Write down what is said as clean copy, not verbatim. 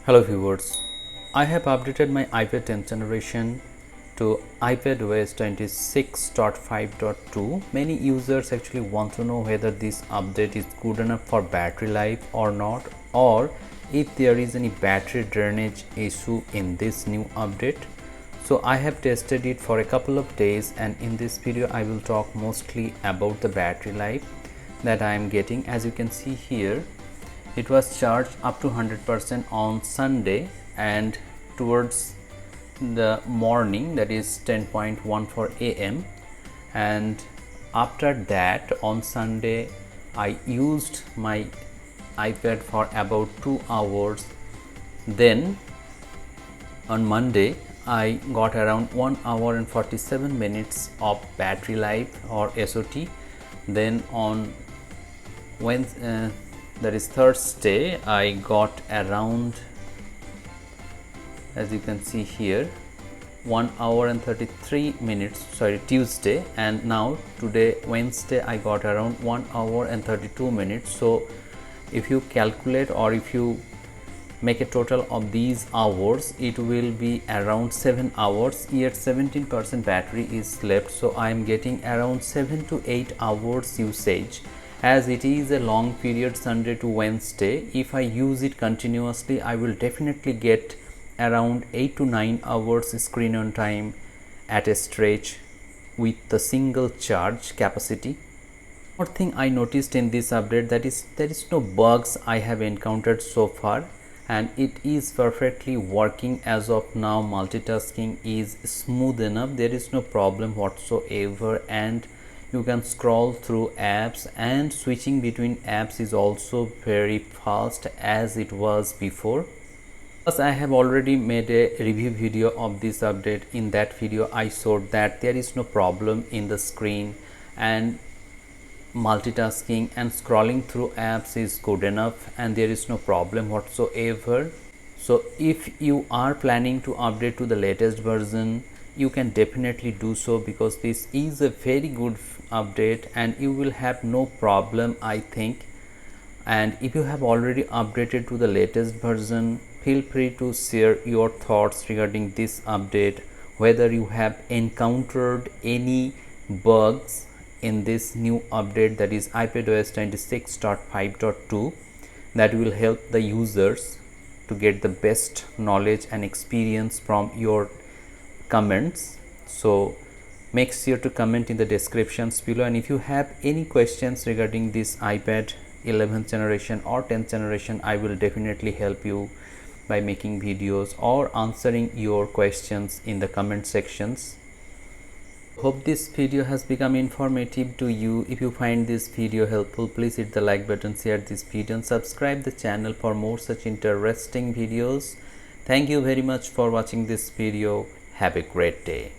Hello viewers, I have updated my iPad 10th generation to iPadOS 26.5.2. Many users actually want to know whether this update is good enough for battery life or not, or if there is any battery drainage issue in this new update. So I have tested it for a couple of days, and in this video I will talk mostly about the battery life that I am getting. As you can see here, it was charged up to 100% on Sunday, and towards the morning, that is 10:14 a.m., and after that on Sunday I used my iPad for about 2 hours. Then on Monday I got around 1 hour and 47 minutes of battery life or SOT. Then on Wednesday, that is Thursday, I got around, as you can see here, 1 hour and 33 minutes, Tuesday, and now today Wednesday I got around 1 hour and 32 minutes. So if you calculate, or if you make a total of these hours, it will be around 7 hours, yet 17% battery is left. So I am getting around 7 to 8 hours usage. As it is a long period, Sunday to Wednesday, if I use it continuously, I will definitely get around 8 to 9 hours screen on time at a stretch with the single charge capacity. One thing I noticed in this update, that is there is no bugs I have encountered so far, and it is perfectly working as of now. Multitasking is smooth enough, there is no problem whatsoever, and you can scroll through apps, and switching between apps is also very fast as it was before. Plus, I have already made a review video of this update. In that video I showed that there is no problem in the screen, and multitasking and scrolling through apps is good enough, and there is no problem whatsoever. So if you are planning to update to the latest version, you can definitely do so, because this is a very good update and you will have no problem, I think. And if you have already updated to the latest version, feel free to share your thoughts regarding this update, whether you have encountered any bugs in this new update, that is iPadOS 26.5.2, that will help the users to get the best knowledge and experience from your comments. So make sure to comment in the descriptions below, and if you have any questions regarding this iPad 11th generation or 10th generation, I will definitely help you by making videos or answering your questions in the comment sections. Hope this video has become informative to you. If you find this video helpful, please hit the like button, share this video, and subscribe the channel for more such interesting videos. Thank you very much for watching this video. Have a great day.